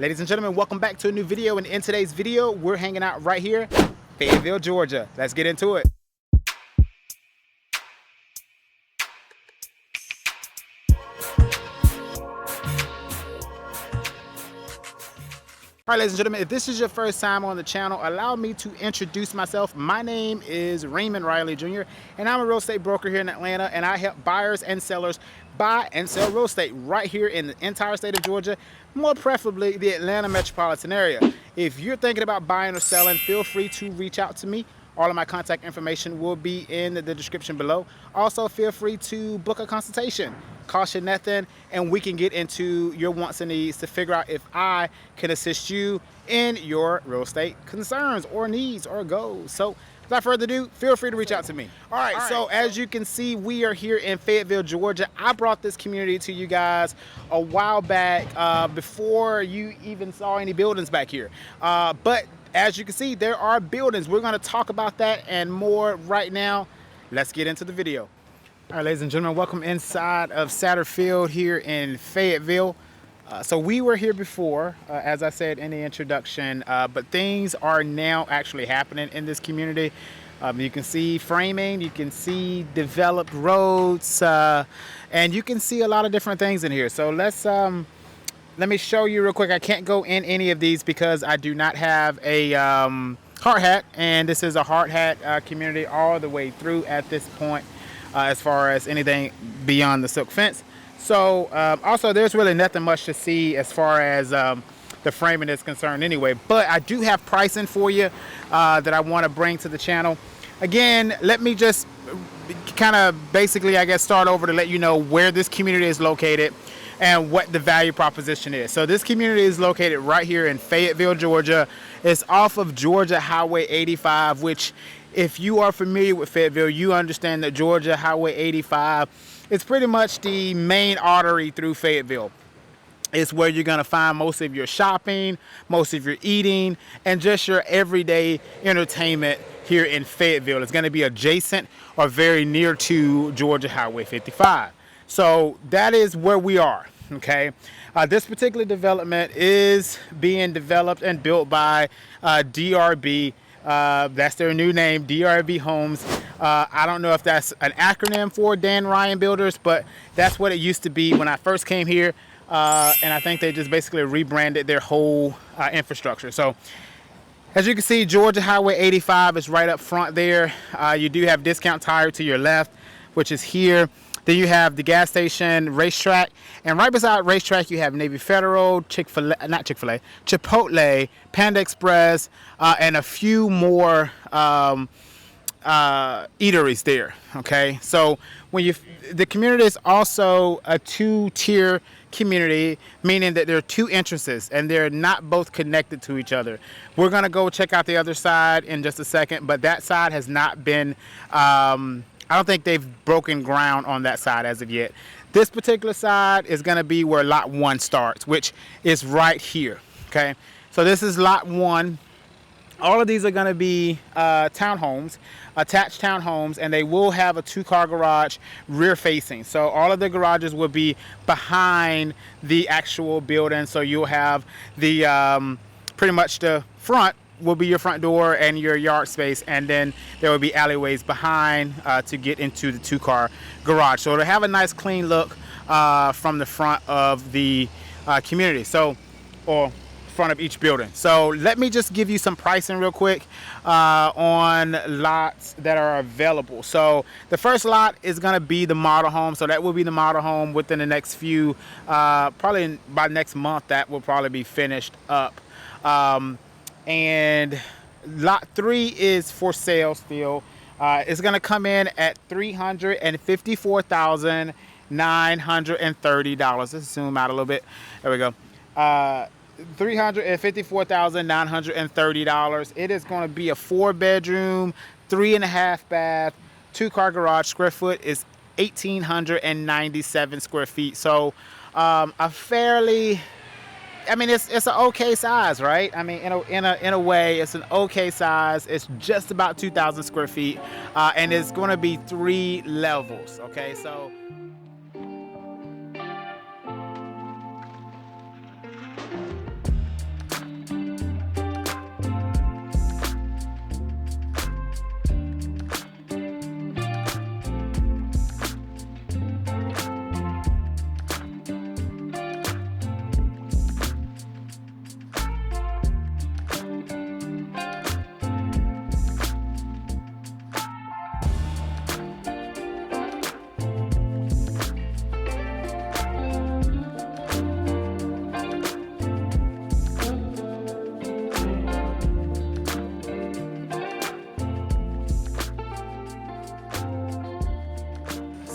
Ladies and gentlemen, welcome back to a new video, and in today's video, we're hanging out right here, Fayetteville, Georgia. Let's get into it. All right, ladies and gentlemen, if this is your first time on the channel, allow me to introduce myself. My name is Raymond Riley Jr., and I'm a real estate broker here in Atlanta, and I help buyers and sellers buy and sell real estate right here in the entire state of Georgia, more preferably the Atlanta metropolitan area. If you're thinking about buying or selling, feel free to reach out to me. All of my contact information will be in the description below. Also, feel free to book a consultation. Cost you nothing, and we can get into your wants and needs to figure out if I can assist you in your real estate concerns or needs or goals. So without further ado, feel free to reach out to me. All right, so as you can see, we are here in Fayetteville, Georgia. I brought this community to you guys a while back before you even saw any buildings back here. But as you can see, there are buildings. We're going to talk about that and more right now. Let's get into the video. All right, ladies and gentlemen, welcome inside of Satterfield here in Fayetteville. So we were here before, as I said in the introduction, but things are now actually happening in this community. You can see framing, you can see developed roads, and you can see a lot of different things in here. So let me show you real quick. I can't go in any of these because I do not have a hard hat, and this is a hard hat community all the way through at this point. As far as anything beyond the silk fence. So also there's really nothing much to see as far as the framing is concerned anyway, but I do have pricing for you that I want to bring to the channel. Again, let me just kind of basically, I guess, start over to let you know where this community is located and what the value proposition is. So this community is located right here in Fayetteville, Georgia. It's off of Georgia Highway 85, which, if you are familiar with Fayetteville, you understand that Georgia Highway 85 is pretty much the main artery through Fayetteville. It's where you're going to find most of your shopping, most of your eating, and just your everyday entertainment here in Fayetteville. It's going to be adjacent or very near to Georgia Highway 55. So that is where we are, okay? This particular development is being developed and built by DRB. That's their new name, DRB Homes. I don't know if that's an acronym for Dan Ryan Builders, but that's what it used to be when I first came here. And I think they just basically rebranded their whole infrastructure. So as you can see, Georgia Highway 85 is right up front there. You do have Discount Tire to your left, which is here. Then you have the gas station, Racetrack, and right beside Racetrack you have Navy Federal, Chipotle, Panda Express, and a few more eateries there. Okay, so the community is also a two-tier community, meaning that there are two entrances and they're not both connected to each other. We're gonna go check out the other side in just a second, but that side has not been I don't think they've broken ground on that side as of yet. This particular side is going to be where lot 1 starts, which is right here. Okay, so this is lot 1. All of these are going to be townhomes, attached townhomes, and they will have a 2-car garage rear facing. So all of the garages will be behind the actual building. So you'll have the pretty much the front will be your front door and your yard space, and then there will be alleyways behind to get into the 2-car garage. So it'll have a nice clean look from the front of the community, or front of each building. So let me just give you some pricing real quick on lots that are available. So the first lot is going to be the model home. So that will be the model home within the next few, probably by next month, that will probably be finished up. And lot 3 is for sale still. It's going to come in at $354,930. Let's zoom out a little bit. There we go. $354,930. It is going to be a 4-bedroom, 3.5 bath, 2-car garage. Square foot is 1,897 square feet. So a fairly, I mean, it's an okay size, right? I mean, in a way, it's an okay size. It's just about 2,000 square feet, and it's going to be 3 levels. Okay, so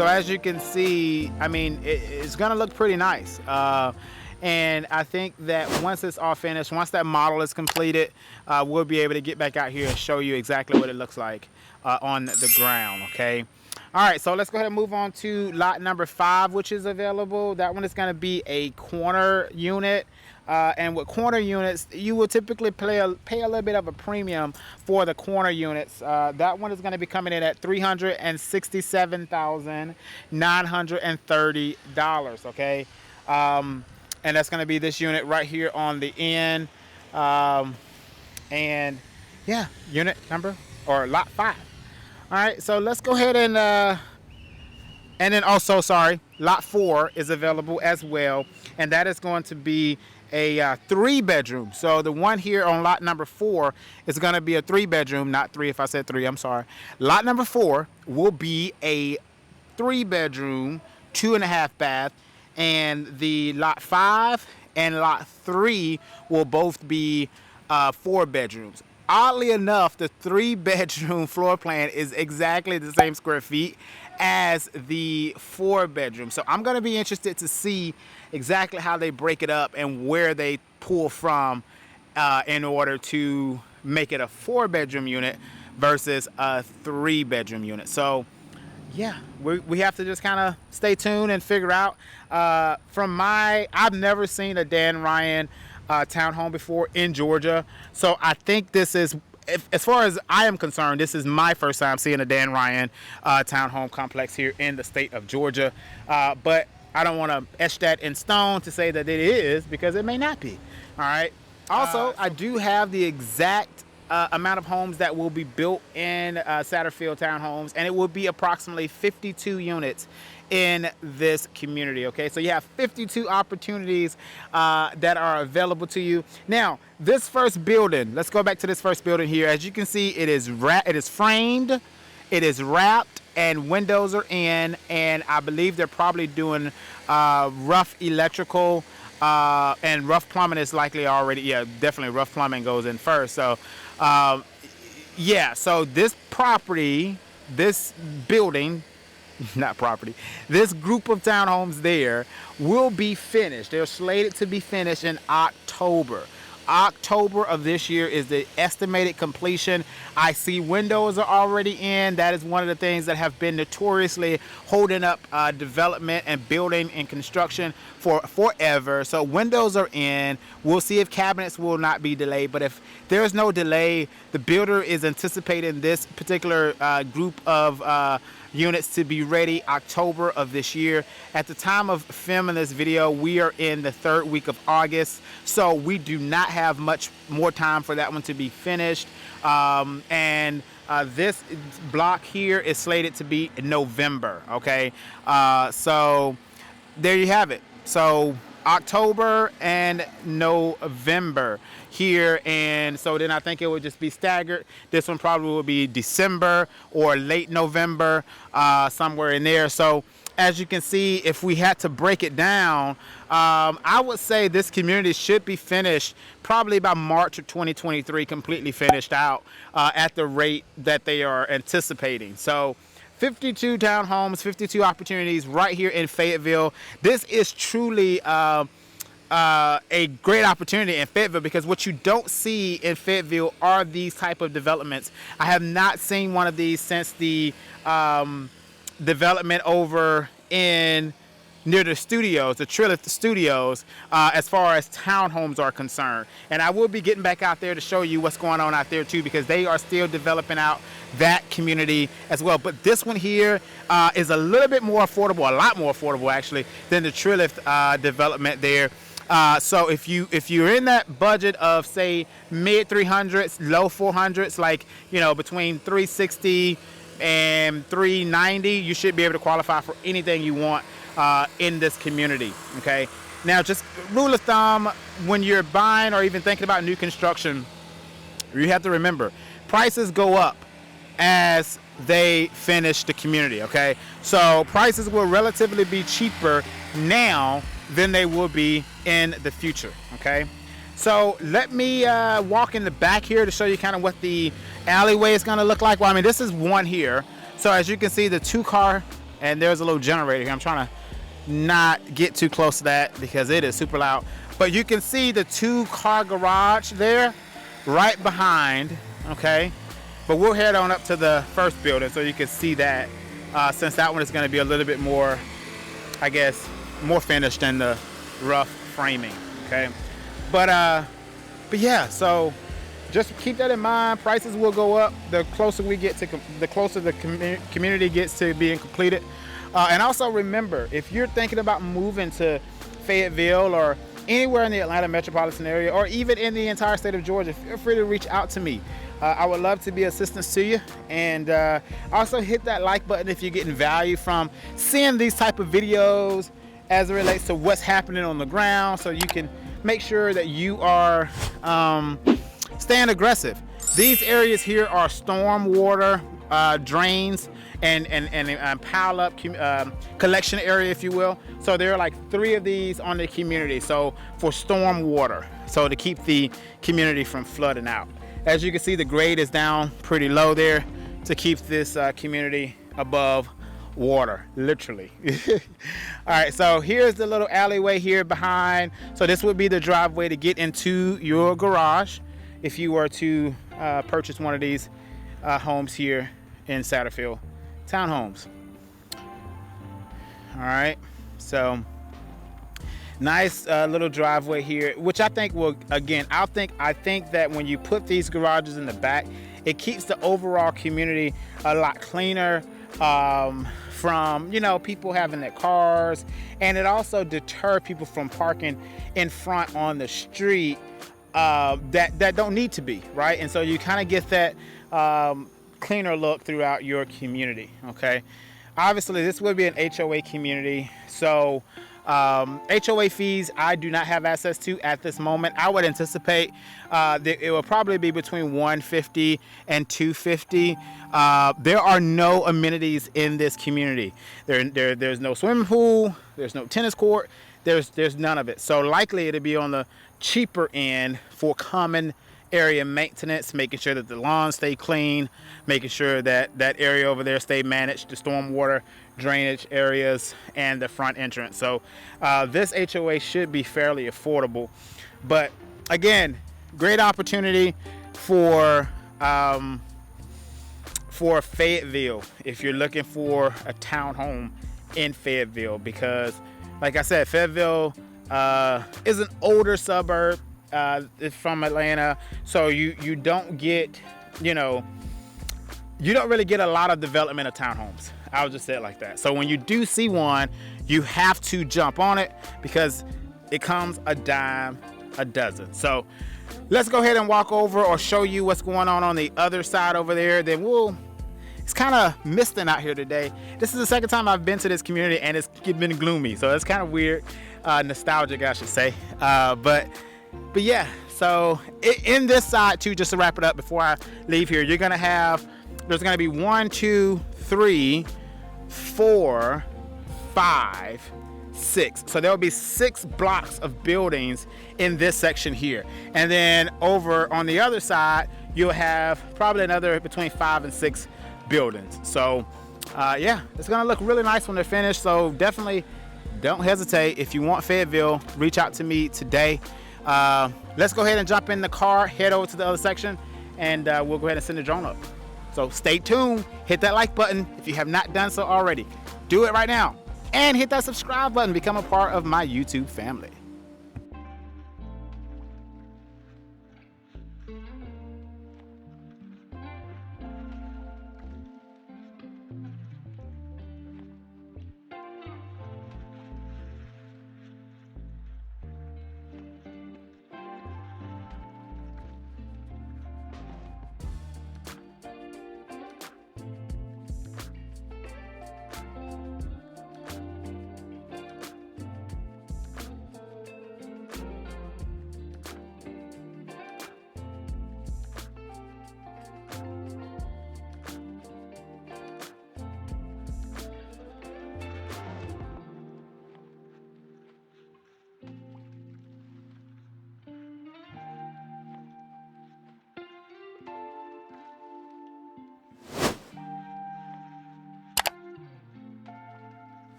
So as you can see, I mean, it's gonna look pretty nice. And I think that once it's all finished, once that model is completed, we'll be able to get back out here and show you exactly what it looks like on the ground, okay? All right, so let's go ahead and move on to lot number 5, which is available. That one is gonna be a corner unit. And with corner units, you will typically pay a little bit of a premium for the corner units. That one is going to be coming in at $367,930, okay? And that's going to be this unit right here on the end. And yeah, unit number, or lot 5. All right, so let's go ahead and then also, sorry, lot 4 is available as well. And that is going to be a 3-bedroom. So the one here on lot number 4 is going to be a 3-bedroom, not 3 if I said 3, I'm sorry. Lot number 4 will be a 3-bedroom, 2.5 bath, and the lot 5 and lot 3 will both be 4 bedrooms. Oddly enough, the 3-bedroom floor plan is exactly the same square feet as the 4-bedroom. So I'm going to be interested to see exactly how they break it up and where they pull from in order to make it a 4-bedroom unit versus a 3-bedroom unit. So yeah, we have to just kind of stay tuned and figure out. I've never seen a Dan Ryan townhome before in Georgia. So I think this is, as far as I am concerned, this is my first time seeing a Dan Ryan townhome complex here in the state of Georgia. But I don't want to etch that in stone to say that it is, because it may not be. All right. Also, I do have the exact amount of homes that will be built in Satterfield Townhomes, and it will be approximately 52 units in this community. Okay, so you have 52 opportunities that are available to you. Now, this first building, let's go back to this first building here. As you can see, it is framed, it is wrapped, and windows are in, and I believe they're probably doing rough electrical, and rough plumbing is likely already, yeah, definitely rough plumbing goes in first. So yeah, so this property, this building, not property, this group of townhomes there will be finished. They're slated to be finished in October. October of this year is the estimated completion. I see windows are already in. That is one of the things that have been notoriously holding up development and building and construction for forever. So windows are in. We'll see if cabinets will not be delayed, but if there's no delay, the builder is anticipating this particular group of units to be ready October of this year. At the time of filming this video, we are in the 3rd week of August, so we do not have much more time for that one to be finished. This block here is slated to be in November. Okay, so there you have it. So October and November here, and so then I think it would just be staggered. This one probably will be December or late November, somewhere in there. So as you can see, if we had to break it down, I would say this community should be finished probably by March of 2023, completely finished out at the rate that they are anticipating. So 52 townhomes, 52 opportunities right here in Fayetteville. This is truly a great opportunity in Fayetteville, because what you don't see in Fayetteville are these type of developments. I have not seen one of these since the development over in near the studios, the Trilith Studios, as far as townhomes are concerned. And I will be getting back out there to show you what's going on out there too, because they are still developing out that community as well. But this one here is a little bit more affordable, a lot more affordable actually, than the Trilith development there. So if you're in that budget of say mid 300s, low 400s, like, you know, between 360 and 390, you should be able to qualify for anything you want in this community. Okay, now just rule of thumb, when you're buying or even thinking about new construction, you have to remember prices go up as they finish the community. Okay, so prices will relatively be cheaper now than they will be in the future. Okay, so let me walk in the back here to show you kind of what the alleyway is going to look like. Well, I mean, this is one here, so as you can see, the two-car And there's a little generator here. I'm trying to not get too close to that because it is super loud. But you can see the 2-car garage there right behind, okay? But we'll head on up to the first building so you can see that, since that one is going to be a little bit more, I guess, more finished than the rough framing, okay? But yeah, so just keep that in mind. Prices will go up the closer we get to, the closer the community gets to being completed. And also remember, if you're thinking about moving to Fayetteville or anywhere in the Atlanta metropolitan area, or even in the entire state of Georgia, feel free to reach out to me. I would love to be assistance to you. And also hit that like button if you're getting value from seeing these type of videos as it relates to what's happening on the ground, so you can make sure that you are staying aggressive. These areas here are storm water drains and pile up collection area, if you will. So there are like 3 of these on the community, so for storm water, so to keep the community from flooding out. As you can see, the grade is down pretty low there to keep this community above water, literally. All right, so here's the little alleyway here behind. So this would be the driveway to get into your garage if you were to purchase one of these homes here in Satterfield Townhomes. All right, so nice little driveway here, which I think will, again, I think that when you put these garages in the back, it keeps the overall community a lot cleaner from, you know, people having their cars, and it also deters people from parking in front on the street that don't need to be, right? And so you kind of get that cleaner look throughout your community, okay? Obviously, this would be an HOA community, so HOA fees I do not have access to at this moment. I would anticipate that it will probably be between $150 and $250. There are no amenities in this community. There's no swimming pool, there's no tennis court, there's none of it. So likely it'll be on the cheaper end for common area maintenance, making sure that the lawns stay clean, making sure that that area over there stay managed, the stormwater drainage areas, and the front entrance. So this HOA should be fairly affordable. But again, great opportunity for Fayetteville if you're looking for a townhome in Fayetteville, because like I said, Fayetteville is an older suburb from Atlanta, so you don't get, you don't really get a lot of development of townhomes. I'll just say it like that. So when you do see one, you have to jump on it because it comes a dime a dozen. So let's go ahead and walk over or show you what's going on the other side over there. Then it's kind of misting out here today. This is the second time I've been to this community and it's been gloomy, so it's kind of weird, nostalgic, I should say. But yeah, so in this side too, just to wrap it up before I leave here, there's gonna be 1, 2, 3, 4, 5, 6. So there will be 6 blocks of buildings in this section here. And then over on the other side, you'll have probably another between 5 and 6 buildings. So yeah, it's gonna look really nice when they're finished. So definitely don't hesitate. If you want Fayetteville, reach out to me today. Let's go ahead and jump in the car, head over to the other section, and we'll go ahead and send the drone up. So stay tuned, hit that like button if you have not done so already. Do it right now, and hit that subscribe button, become a part of my YouTube family.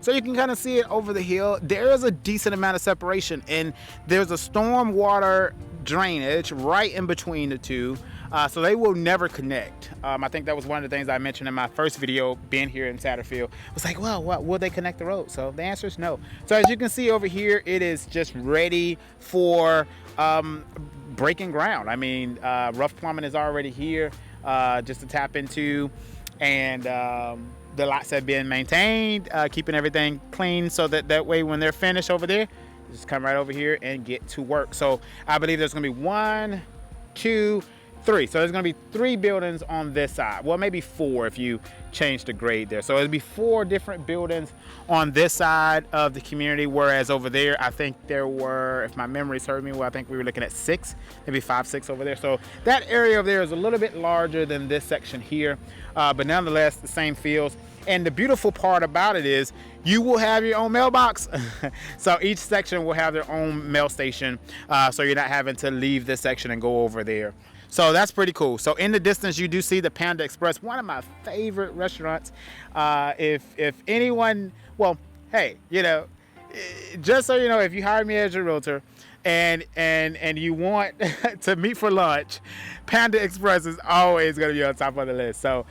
So you can kind of see it over the hill. There is a decent amount of separation, and there's a storm water drainage right in between the two. So they will never connect. I think that was one of the things I mentioned in my first video being here in Satterfield. I was like, well, what, will they connect the road? So the answer is no. So as you can see over here, it is just ready for breaking ground. I mean, rough plumbing is already here just to tap into, and the lots have been maintained, keeping everything clean, so that way when they're finished over there, just come right over here and get to work. So I believe there's gonna be 1, 2, 3. So there's gonna be 3 buildings on this side. Well, maybe 4 if you change the grade there. So it'll be 4 different buildings on this side of the community, whereas over there, I think there were, if my memory serves me well, I think we were looking at 6, maybe 5, 6 over there. So that area over there is a little bit larger than this section here, but nonetheless, the same fields. And the beautiful part about it is you will have your own mailbox. So each section will have their own mail station. So you're not having to leave this section and go over there. So that's pretty cool. So in the distance, you do see the Panda Express, one of my favorite restaurants. If anyone, well, hey, you know, just so you know, if you hire me as your realtor and you want to meet for lunch, Panda Express is always going to be on top of the list. So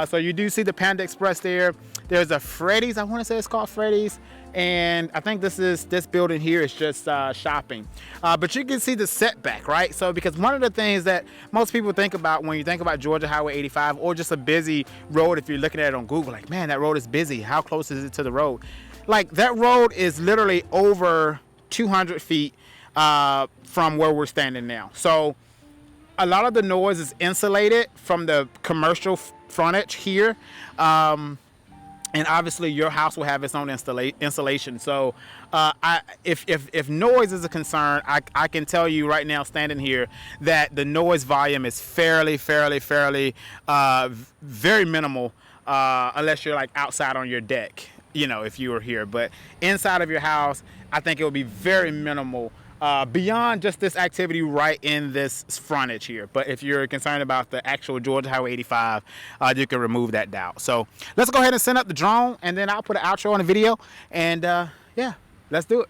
so you do see the Panda Express there. There's a Freddy's, I want to say it's called Freddy's, and I think this building here is just shopping. But you can see the setback, right? So because one of the things that most people think about when you think about Georgia Highway 85, or just a busy road, if you're looking at it on Google, like, man, that road is busy. How close is it to the road? Like, that road is literally over 200 feet from where we're standing now. So a lot of the noise is insulated from the commercial frontage here. And obviously your house will have its own insulation. So if noise is a concern, I can tell you right now, standing here, that the noise volume is fairly, very minimal, unless you're like outside on your deck, you know, if you were here. But inside of your house, I think it would be very minimal, beyond just this activity right in this frontage here. But if you're concerned about the actual Georgia Highway 85, you can remove that doubt. So let's go ahead and send up the drone, and then I'll put an outro on the video, and yeah, let's do it.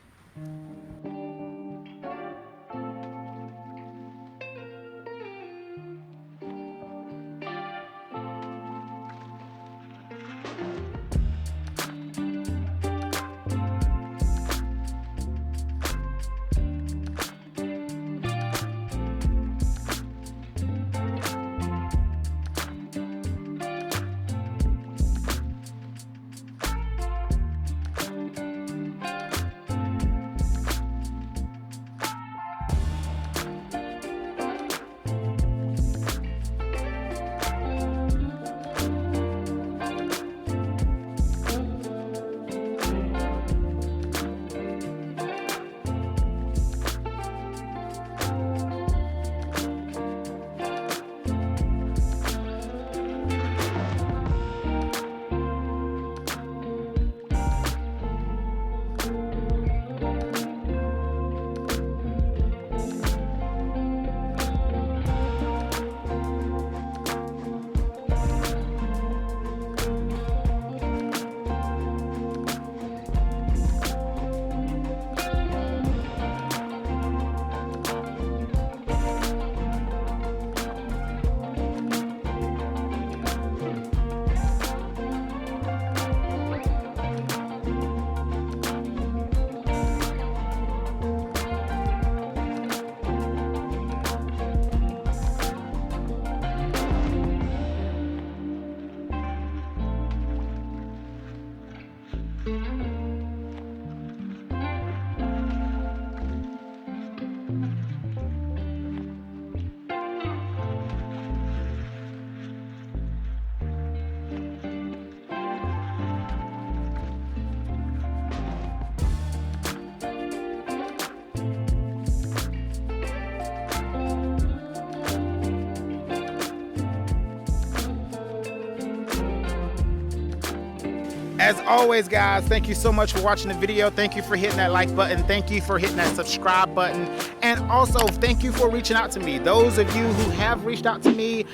As always, guys, thank you so much for watching the video. Thank you for hitting that like button. Thank you for hitting that subscribe button. And also, thank you for reaching out to me. Those of you who have reached out to me,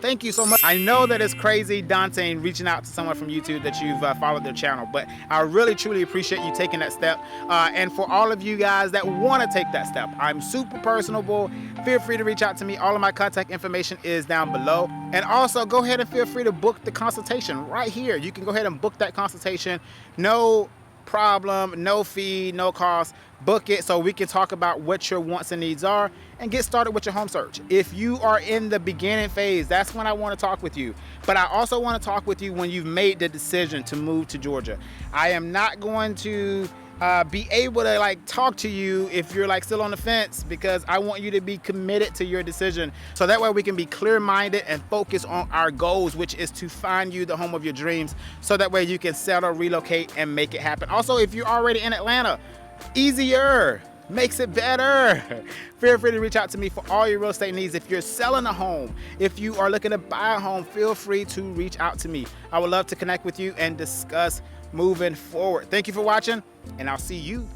thank you so much. I know that it's crazy, daunting, reaching out to someone from YouTube that you've followed their channel, but I really, truly appreciate you taking that step. And for all of you guys that want to take that step, I'm super personable. Feel free to reach out to me. All of my contact information is down below. And also, go ahead and feel free to book the consultation right here. You can go ahead and book that consultation. No problem, no fee, no cost. Book it so we can talk about what your wants and needs are and get started with your home search. If you are in the beginning phase, that's when I want to talk with you. But I also want to talk with you when you've made the decision to move to Georgia. I am not going to be able to like talk to you if you're like still on the fence, because I want you to be committed to your decision, so that way we can be clear-minded and focus on our goals, which is to find you the home of your dreams, so that way you can settle, relocate, and make it happen. Also, if you're already in Atlanta, easier, makes it better. Feel free to reach out to me for all your real estate needs. If you're selling a home, if you are looking to buy a home, feel free to reach out to me. I would love to connect with you and discuss moving forward. Thank you for watching, and I'll see you